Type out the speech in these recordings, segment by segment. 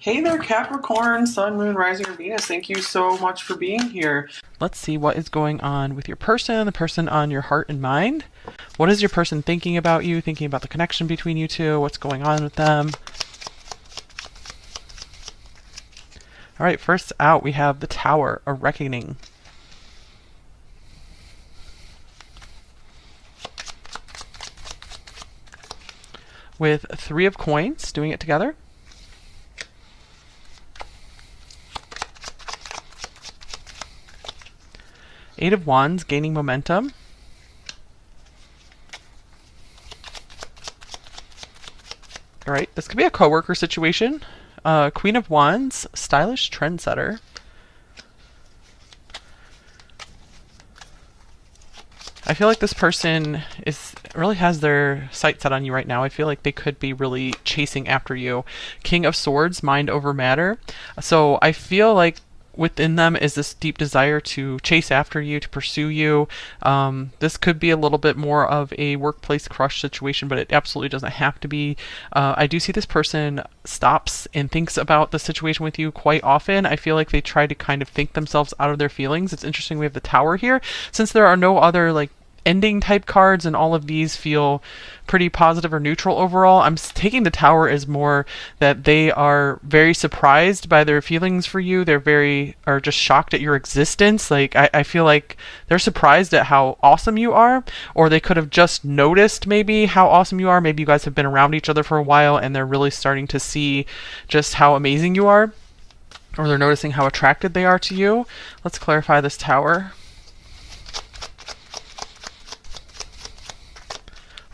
Hey there, Capricorn, Sun, Moon, Rising, or Venus. Thank you so much for being here. Let's see what is going on with your person, the person on your heart and mind. What is your person thinking about you, thinking about the connection between you two? What's going on with them? All right, first out, we have the Tower, a reckoning. With Three of Coins, doing it together. Eight of Wands, gaining momentum. All right, this could be a coworker situation. Queen of Wands, stylish trendsetter. I feel like this person really has their sights set on you right now. I feel like they could be really chasing after you. King of Swords, mind over matter. So I feel like within them is this deep desire to chase after you, to pursue you. This could be a little bit more of a workplace crush situation, but it absolutely doesn't have to be. I do see this person stops and thinks about the situation with you quite often. I feel like they try to kind of think themselves out of their feelings. It's interesting we have the Tower here. Since there are no other like ending type cards and all of these feel pretty positive or neutral overall, I'm taking the Tower as more that they are very surprised by their feelings for you. Are just shocked at your existence. Like I feel like they're surprised at how awesome you are, or they could have just noticed maybe how awesome you are. Maybe you guys have been around each other for a while and they're really starting to see just how amazing you are, or they're noticing how attracted they are to you. Let's clarify this Tower.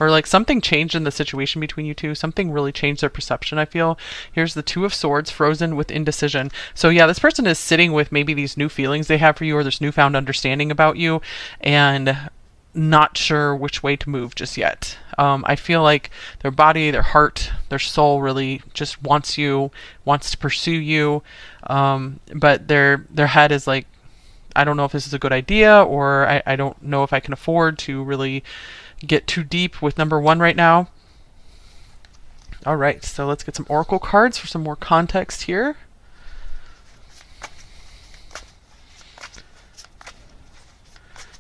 Or like something changed in the situation between you two. Something really changed their perception, I feel. Here's the Two of Swords, frozen with indecision. So yeah, this person is sitting with maybe these new feelings they have for you, or this newfound understanding about you, and not sure which way to move just yet. I feel like their body, their heart, their soul really just wants you, wants to pursue you. But their head is like, I don't know if this is a good idea, or I don't know if I can afford to really get too deep with number one right now. All right, so let's get some oracle cards for some more context here.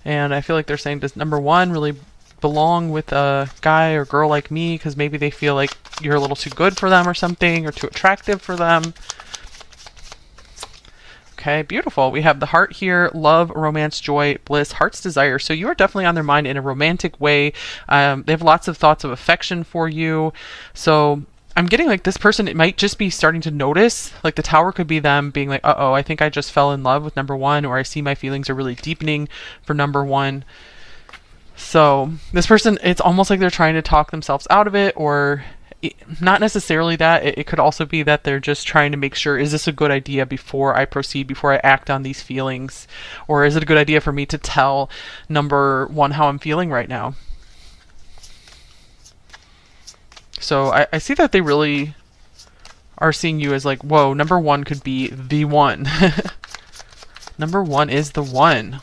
And I feel like they're saying, does number one really belong with a guy or girl like me? Because maybe they feel like you're a little too good for them or something, or too attractive for them. Okay, beautiful. We have the Heart here, love, romance, joy, bliss, heart's desire. So you are definitely on their mind in a romantic way. They have lots of thoughts of affection for you. So I'm getting like this person, it might just be starting to notice, like the Tower could be them being like, uh-oh, I think I just fell in love with number one, or I see my feelings are really deepening for number one. So this person, it's almost like they're trying to talk themselves out of it, or not necessarily that. It could also be that they're just trying to make sure, is this a good idea before I proceed, before I act on these feelings? Or is it a good idea for me to tell number one how I'm feeling right now? So I see that they really are seeing you as like, whoa, number one could be the one. Number one is the one.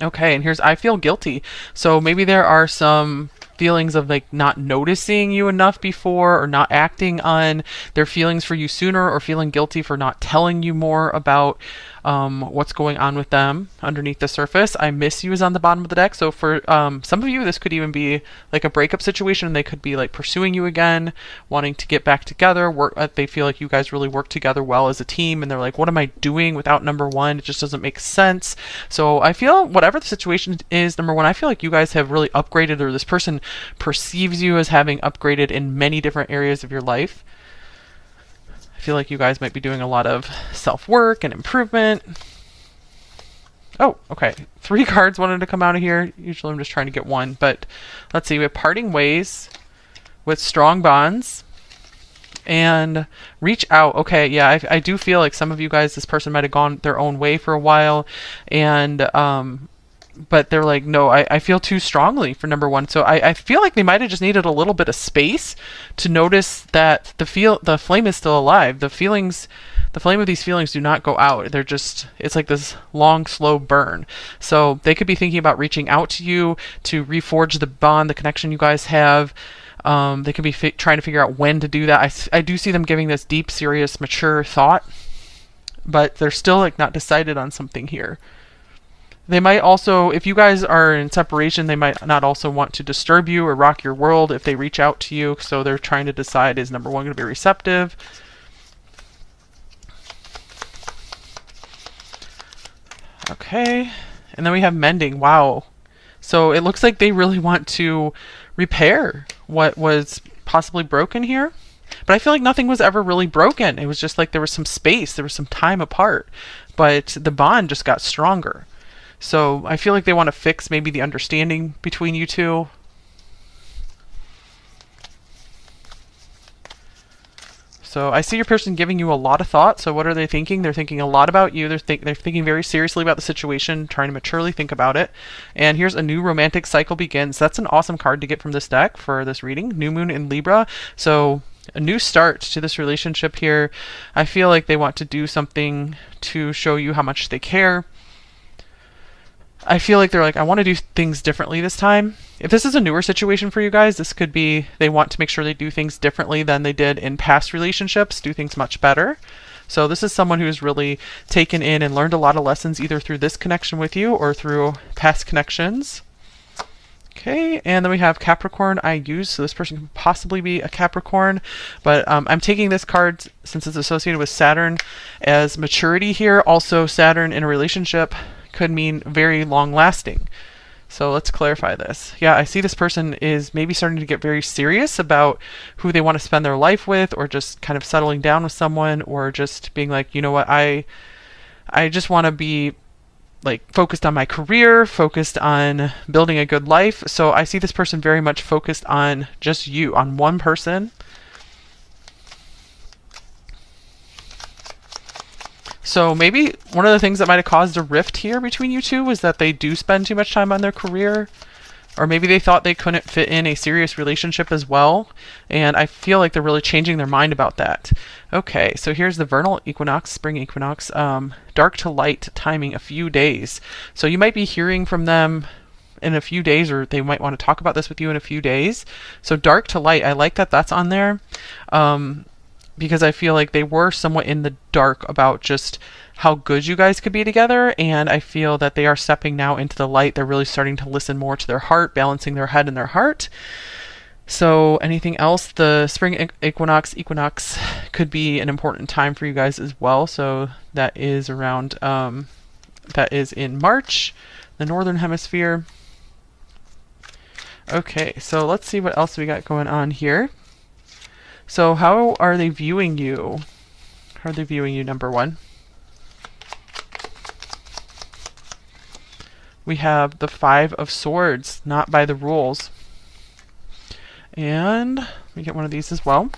Okay, and here's I feel guilty. So maybe there are some feelings of like not noticing you enough before, or not acting on their feelings for you sooner, or feeling guilty for not telling you more about what's going on with them underneath the surface. I miss you is on the bottom of the deck. So for some of you, this could even be like a breakup situation. They could be like pursuing you again, wanting to get back together. They feel like you guys really work together well as a team, and they're like, what am I doing without number one? It just doesn't make sense. So I feel whatever the situation is, number one, I feel like you guys have really upgraded, or this person perceives you as having upgraded in many different areas of your life. I feel like you guys might be doing a lot of self-work and improvement. Oh, okay. 3 cards wanted to come out of here. Usually I'm just trying to get one, but let's see. We have parting ways with strong bonds and reach out. Okay, yeah, I do feel like some of you guys, this person might have gone their own way for a while, and but they're like, no, I feel too strongly for number one. So I feel like they might have just needed a little bit of space to notice that the flame is still alive. The flame of these feelings do not go out. They're just, it's like this long, slow burn. So they could be thinking about reaching out to you to reforge the bond, the connection you guys have. They could be trying to figure out when to do that. I do see them giving this deep, serious, mature thought, but they're still like not decided on something here. They might also, if you guys are in separation, they might not also want to disturb you or rock your world if they reach out to you. So they're trying to decide, is number one going to be receptive? Okay. And then we have mending. Wow. So it looks like they really want to repair what was possibly broken here. But I feel like nothing was ever really broken. It was just like there was some space, there was some time apart. But the bond just got stronger. So I feel like they want to fix maybe the understanding between you two. So I see your person giving you a lot of thought. So what are they thinking? They're thinking a lot about you. They're thinking very seriously about the situation, trying to maturely think about it. And here's a new romantic cycle begins. That's an awesome card to get from this deck for this reading. New Moon in Libra. So a new start to this relationship here. I feel like they want to do something to show you how much they care. I feel like they're like, I want to do things differently this time. If this is a newer situation for you guys, this could be they want to make sure they do things differently than they did in past relationships, do things much better. So this is someone who's really taken in and learned a lot of lessons either through this connection with you or through past connections. Okay, and then we have Capricorn I use. So this person could possibly be a Capricorn, but I'm taking this card since it's associated with Saturn as maturity here. Also, Saturn in a relationship could mean very long lasting. So let's clarify this. Yeah, I see this person is maybe starting to get very serious about who they want to spend their life with, or just kind of settling down with someone, or just being like, you know what, I just want to be like focused on my career, focused on building a good life. So I see this person very much focused on just you, on one person. So maybe one of the things that might have caused a rift here between you two was that they do spend too much time on their career, or maybe they thought they couldn't fit in a serious relationship as well. And I feel like they're really changing their mind about that. Okay, so here's the vernal equinox, spring equinox, dark to light timing, a few days. So you might be hearing from them in a few days, or they might want to talk about this with you in a few days. So dark to light, I like that that's on there. Because I feel like they were somewhat in the dark about just how good you guys could be together, and I feel that they are stepping now into the light. They're really starting to listen more to their heart, balancing their head and their heart. So anything else? The spring equinox could be an important time for you guys as well. So that is around, that is in March, the Northern Hemisphere. Okay, so let's see what else we got going on here. So how are they viewing you? How are they viewing you, number one? We have the Five of Swords, not by the rules. And we get one of these as well.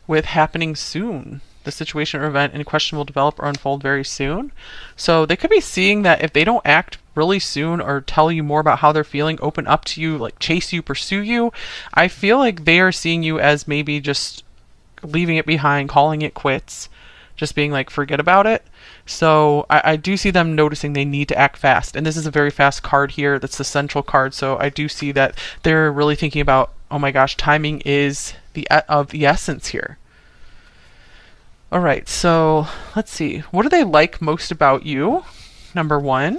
With happening soon. The situation or event in question will develop or unfold very soon. So they could be seeing that if they don't act really soon or tell you more about how they're feeling, open up to you, like chase you, pursue you, I feel like they are seeing you as maybe just leaving it behind, calling it quits, just being like, forget about it. So I do see them noticing they need to act fast. And this is a very fast card here. That's the central card. So I do see that they're really thinking about, oh my gosh, timing is of the essence here. All right, so let's see. What do they like most about you? Number one,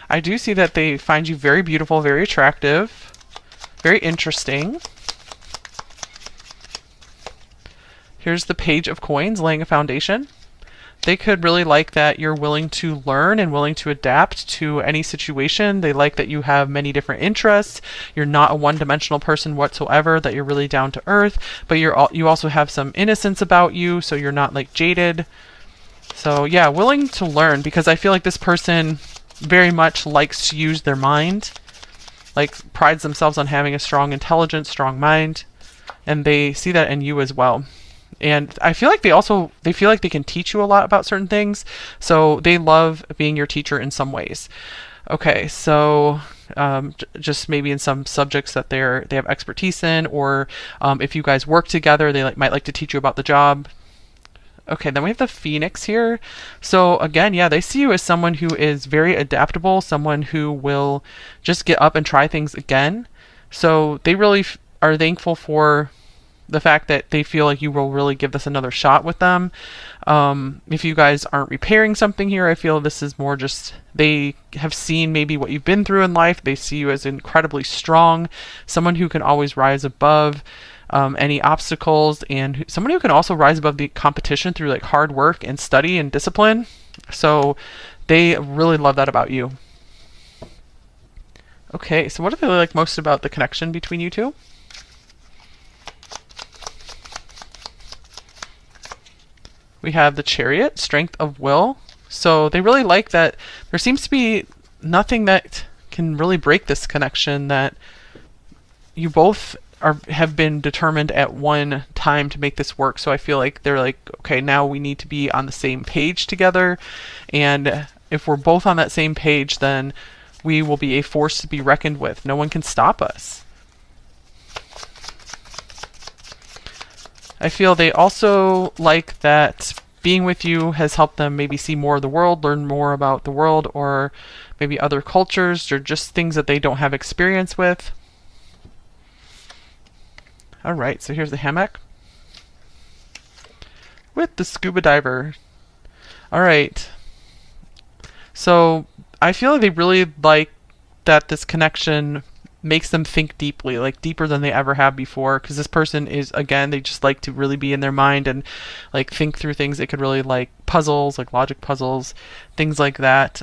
I do see that they find you very beautiful, very attractive, very interesting. Here's the Page of Coins, laying a foundation. They could really like that you're willing to learn and willing to adapt to any situation. They like that you have many different interests. You're not a one-dimensional person whatsoever, that you're really down to earth, but you also have some innocence about you, so you're not like jaded. So yeah, willing to learn, because I feel like this person very much likes to use their mind, like prides themselves on having a strong intelligence, strong mind, and they see that in you as well. And I feel like they feel like they can teach you a lot about certain things. So they love being your teacher in some ways. Okay, so just maybe in some subjects that they have expertise in, or if you guys work together, they might like to teach you about the job. Okay, then we have the Phoenix here. So again, yeah, they see you as someone who is very adaptable, someone who will just get up and try things again. So they really are thankful for the fact that they feel like you will really give this another shot with them. If you guys aren't repairing something here, I feel this is more just they have seen maybe what you've been through in life. They see you as incredibly strong, someone who can always rise above any obstacles, and someone who can also rise above the competition through like hard work and study and discipline. So they really love that about you. Okay, so what do they like most about the connection between you two? We have the Chariot, strength of will. So they really like that there seems to be nothing that can really break this connection, that you both have been determined at one time to make this work. So I feel like they're like, okay, now we need to be on the same page together. And if we're both on that same page, then we will be a force to be reckoned with. No one can stop us. I feel they also like that being with you has helped them maybe see more of the world, learn more about the world, or maybe other cultures, or just things that they don't have experience with. All right, so here's the hammock with the scuba diver. All right. So I feel like they really like that this connection makes them think deeply, like deeper than they ever have before, because this person is, again, they just like to really be in their mind and like think through things. It could really like puzzles, like logic puzzles, things like that.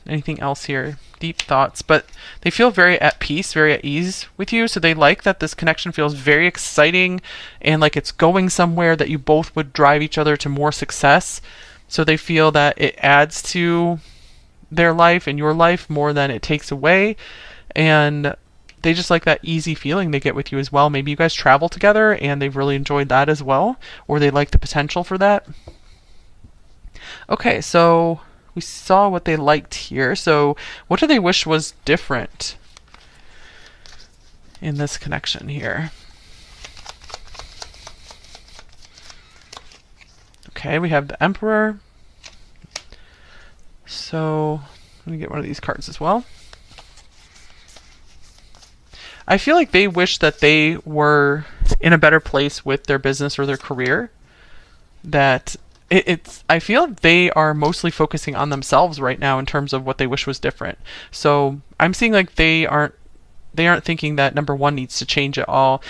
Anything else here? Deep thoughts, but they feel very at peace, very at ease with you. So they like that this connection feels very exciting and like it's going somewhere, that you both would drive each other to more success. So they feel that it adds to their life and your life more than it takes away. And they just like that easy feeling they get with you as well. Maybe you guys travel together and they've really enjoyed that as well, or they like the potential for that. Okay, so we saw what they liked here. So what do they wish was different in this connection here? Okay, we have the Emperor. So let me get one of these cards as well. I feel like they wish that they were in a better place with their business or their career. That I feel they are mostly focusing on themselves right now in terms of what they wish was different. So I'm seeing like they aren't thinking that number one needs to change at all.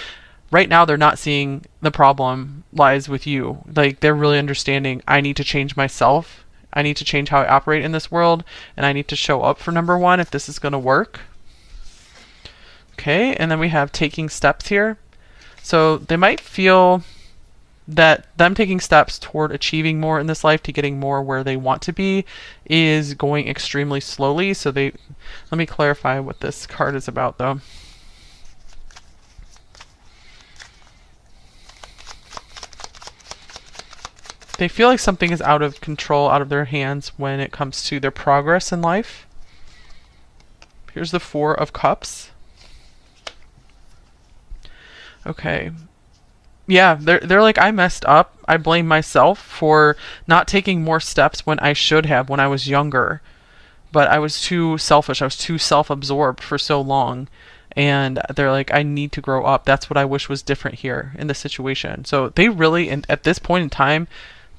Right now they're not seeing the problem lies with you. Like they're really understanding, I need to change myself. I need to change how I operate in this world, and I need to show up for number one if this is going to work. Okay, and then we have taking steps here. So they might feel that them taking steps toward achieving more in this life, to getting more where they want to be, is going extremely slowly. So let me clarify what this card is about though. They feel like something is out of control, out of their hands when it comes to their progress in life. Here's the Four of Cups. Okay. Yeah, they're like, I messed up. I blame myself for not taking more steps when I should have when I was younger. But I was too selfish. I was too self-absorbed for so long. And they're like, I need to grow up. That's what I wish was different here in this situation. So they really, and at this point in time,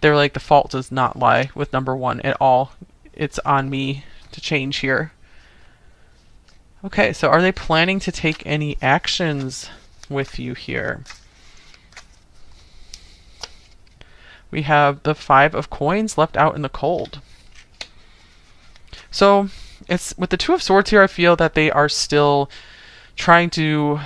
they're like, the fault does not lie with number one at all. It's on me to change here. Okay, so are they planning to take any actions with you here? We have the Five of Coins left out in the cold. So it's with the Two of Swords here, I feel that they are still trying to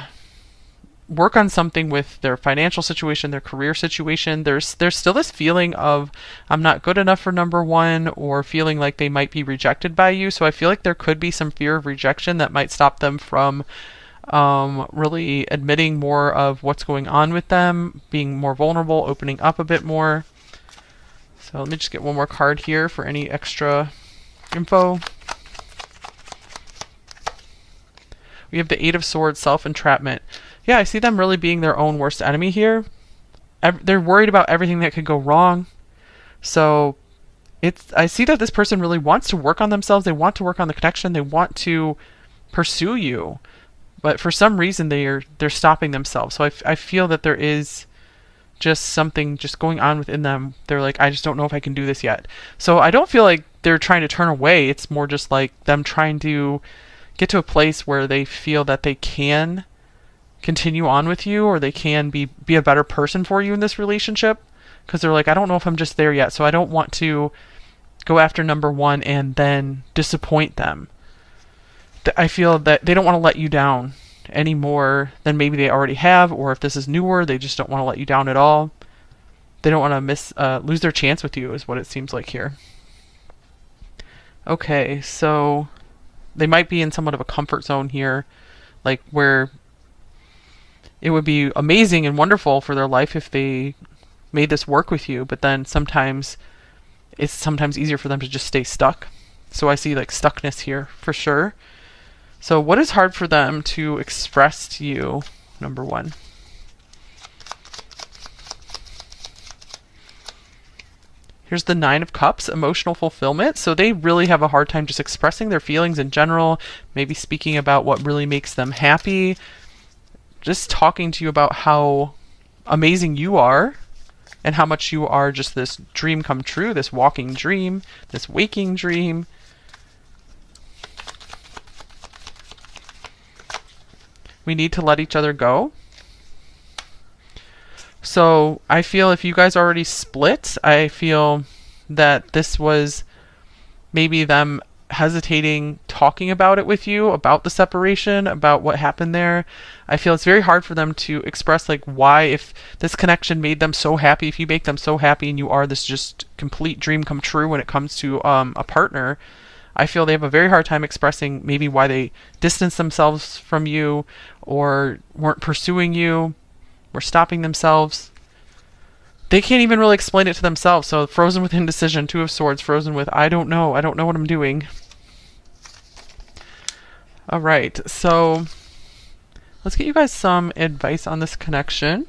work on something with their financial situation, their career situation. There's still this feeling of, I'm not good enough for number one, or feeling like they might be rejected by you. So I feel like there could be some fear of rejection that might stop them from really admitting more of what's going on with them, being more vulnerable, opening up a bit more. So let me just get one more card here for any extra info. We have the Eight of Swords, self-entrapment. Yeah, I see them really being their own worst enemy here. They're worried about everything that could go wrong. So I see that this person really wants to work on themselves. They want to work on the connection. They want to pursue you, but for some reason they're stopping themselves. So I feel that there is just something just going on within them. They're like, I just don't know if I can do this yet. So I don't feel like they're trying to turn away. It's more just like them trying to get to a place where they feel that they can continue on with you, or they can be a better person for you in this relationship, because they're like, I don't know if I'm just there yet. So I don't want to go after number one and then disappoint them. I feel that they don't want to let you down any more than maybe they already have, or if this is newer, they just don't want to let you down at all. They don't want to lose their chance with you, is what it seems like here. Okay, so they might be in somewhat of a comfort zone here, like where it would be amazing and wonderful for their life if they made this work with you, but then sometimes it's easier for them to just stay stuck. So I see like stuckness here for sure. So what is hard for them to express to you, number one? Here's the Nine of Cups, emotional fulfillment. So they really have a hard time just expressing their feelings in general, maybe speaking about what really makes them happy, just talking to you about how amazing you are and how much you are just this dream come true, this walking dream, this waking dream. We need to let each other go. So I feel if you guys already split, I feel that this was maybe them hesitating talking about it with you, about the separation, about what happened there. I feel it's very hard for them to express like why, if this connection made them so happy, if you make them so happy and you are this just complete dream come true when it comes to a partner, I feel they have a very hard time expressing maybe why they distanced themselves from you, or weren't pursuing you, were stopping themselves. They can't even really explain it to themselves. So frozen with indecision, Two of Swords, frozen with I don't know what I'm doing. All right, so let's get you guys some advice on this connection.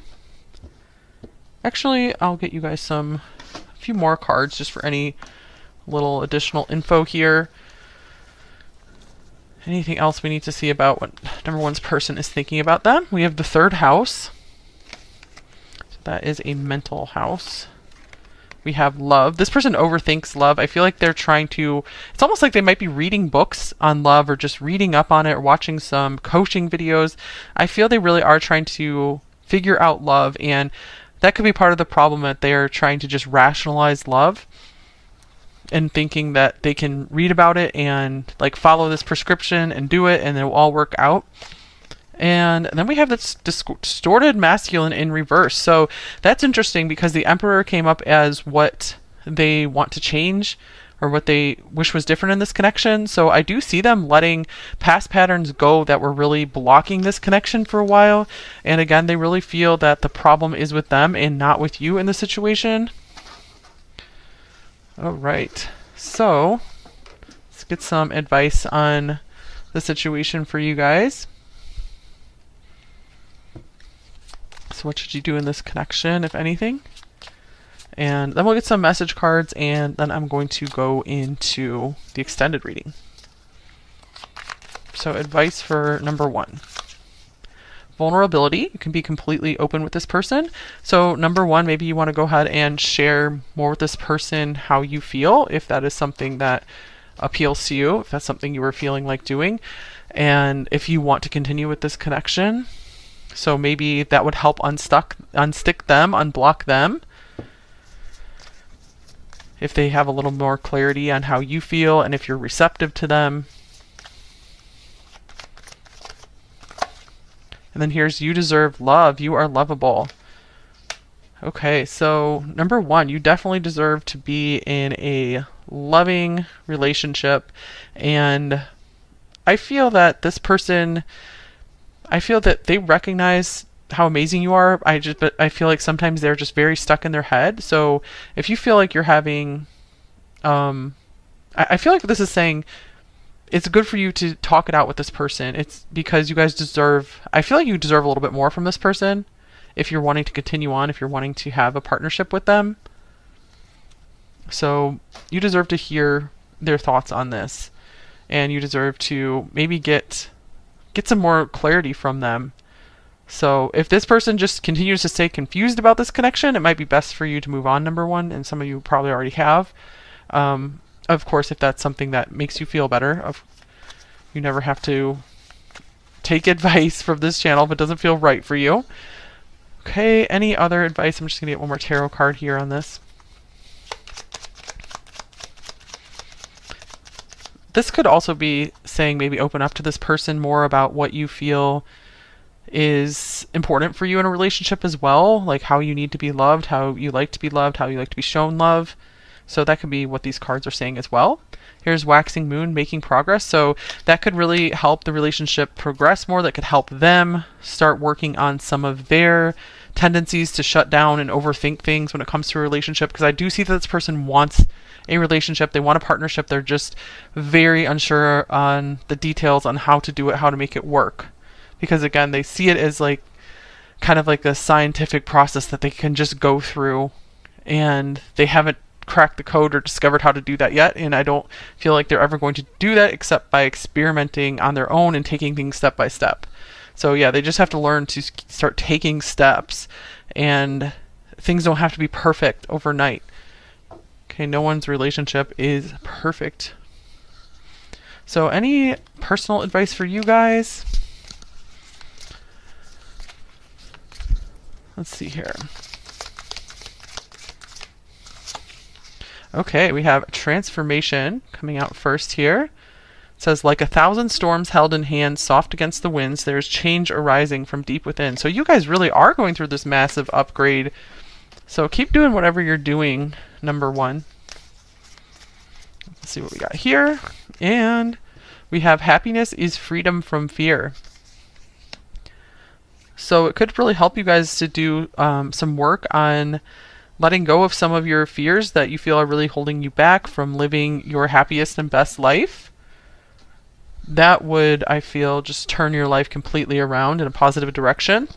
Actually, I'll get you guys a few more cards just for any little additional info here. Anything else we need to see about what number one's person is thinking about them? We have the third house. So that is a mental house. We have love. This person overthinks love. I feel like they're trying to, it's almost like they might be reading books on love, or just reading up on it, or watching some coaching videos. I feel they really are trying to figure out love, and that could be part of the problem, that they are trying to just rationalize love and thinking that they can read about it and like follow this prescription and do it and it will all work out. And then we have this distorted masculine in reverse. So that's interesting, because the Emperor came up as what they want to change, or what they wish was different in this connection. So I do see them letting past patterns go that were really blocking this connection for a while. And again, they really feel that the problem is with them and not with you in the situation. All right, so let's get some advice on the situation for you guys. So what should you do in this connection, if anything? And then we'll get some message cards, and then I'm going to go into the extended reading. So advice for number one. Vulnerability. You can be completely open with this person. So number one, maybe you want to go ahead and share more with this person how you feel, if that is something that appeals to you, if that's something you were feeling like doing, and if you want to continue with this connection. So maybe that would help unstick them, unblock them, if they have a little more clarity on how you feel and if you're receptive to them. And then here's you deserve love. You are lovable. Okay, so number one, you definitely deserve to be in a loving relationship. And I feel that this person, I feel that they recognize how amazing you are. But I feel like sometimes they're just very stuck in their head. So if you feel like you're having, I feel like this is saying it's good for you to talk it out with this person. It's because you guys deserve, I feel like you deserve a little bit more from this person if you're wanting to continue on, if you're wanting to have a partnership with them. So you deserve to hear their thoughts on this, and you deserve to maybe get some more clarity from them. So if this person just continues to stay confused about this connection, it might be best for you to move on, number one, and some of you probably already have. Of course, if that's something that makes you feel better, you never have to take advice from this channel if it doesn't feel right for you. Okay, any other advice? I'm just going to get one more tarot card here on this. This could also be saying maybe open up to this person more about what you feel is important for you in a relationship as well, like how you need to be loved, how you like to be loved, how you like to be shown love. So that could be what these cards are saying as well. Here's waxing moon, making progress. So that could really help the relationship progress more. That could help them start working on some of their tendencies to shut down and overthink things when it comes to a relationship. Because I do see that this person wants a relationship. They want a partnership. They're just very unsure on the details on how to do it, how to make it work. Because again, they see it as like kind of like a scientific process that they can just go through, and they haven't cracked the code or discovered how to do that yet. And I don't feel like they're ever going to do that except by experimenting on their own and taking things step by step. So yeah, they just have to learn to start taking steps, and things don't have to be perfect overnight. Okay, no one's relationship is perfect. So any personal advice for you guys? Let's see here. Okay, we have transformation coming out first here. It says, like 1,000 storms held in hand, soft against the winds, there's change arising from deep within. So you guys really are going through this massive upgrade. So keep doing whatever you're doing, number one. Let's see what we got here. And we have happiness is freedom from fear. So it could really help you guys to do some work on letting go of some of your fears that you feel are really holding you back from living your happiest and best life. That would, I feel, just turn your life completely around in a positive direction.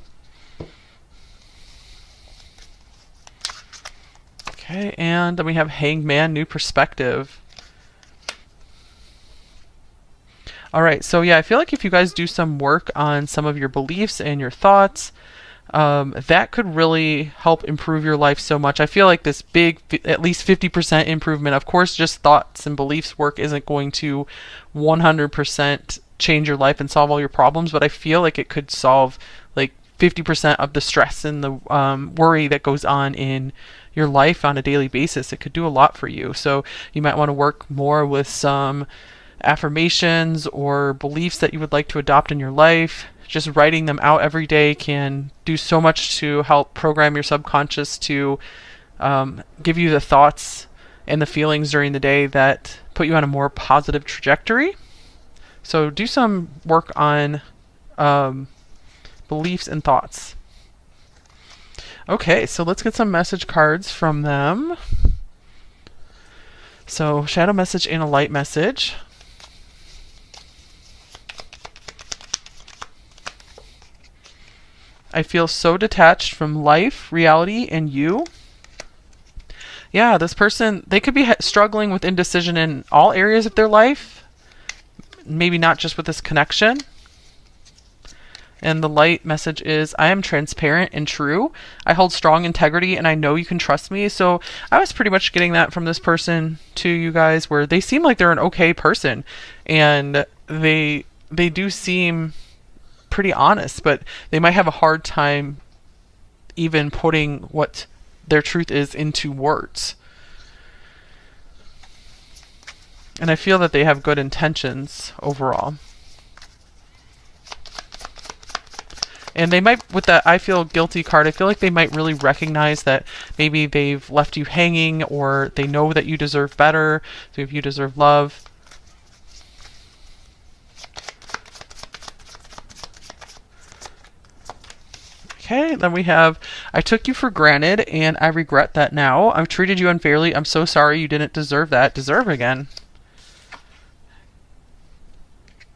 Okay, and then we have Hanged Man, new perspective. All right, so yeah, I feel like if you guys do some work on some of your beliefs and your thoughts, that could really help improve your life so much. I feel like this big, at least 50% improvement, of course, just thoughts and beliefs work isn't going to 100% change your life and solve all your problems, but I feel like it could solve like 50% of the stress and the worry that goes on in your life on a daily basis. It could do a lot for you. So you might want to work more with some affirmations or beliefs that you would like to adopt in your life. Just writing them out every day can do so much to help program your subconscious to give you the thoughts and the feelings during the day that put you on a more positive trajectory. So do some work on beliefs and thoughts. Okay, so let's get some message cards from them. So shadow message and a light message. I feel so detached from life, reality, and you. Yeah, this person, they could be struggling with indecision in all areas of their life. Maybe not just with this connection. And the light message is, I am transparent and true. I hold strong integrity and I know you can trust me. So I was pretty much getting that from this person to you guys, where they seem like they're an okay person. And they do seem pretty honest, but they might have a hard time even putting what their truth is into words. And I feel that they have good intentions overall. And they might, with that I feel guilty card, I feel like they might really recognize that maybe they've left you hanging, or they know that you deserve better. So if you deserve love. Okay, then we have, I took you for granted and I regret that now. I've treated you unfairly. I'm so sorry, you didn't deserve that. Deserve again.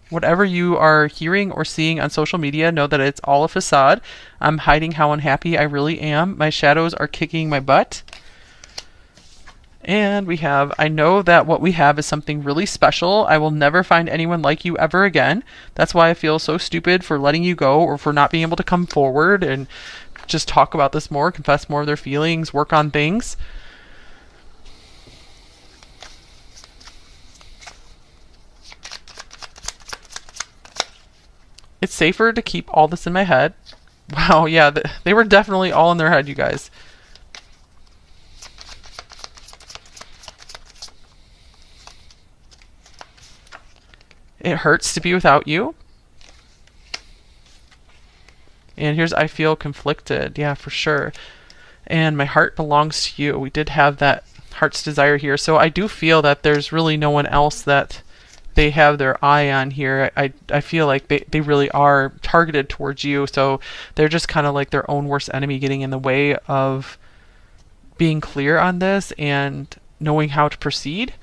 Whatever you are hearing or seeing on social media, know that it's all a facade. I'm hiding how unhappy I really am. My shadows are kicking my butt. And we have, I know that what we have is something really special. I will never find anyone like you ever again. That's why I feel so stupid for letting you go or for not being able to come forward and just talk about this more, confess more of their feelings, work on things. It's safer to keep all this in my head. Wow, yeah, they were definitely all in their head, you guys. It hurts to be without you. And here's, I feel conflicted. Yeah, for sure. And my heart belongs to you. We did have that heart's desire here. So I do feel that there's really no one else that they have their eye on here. I feel like they really are targeted towards you. So they're just kind of like their own worst enemy, getting in the way of being clear on this and knowing how to proceed.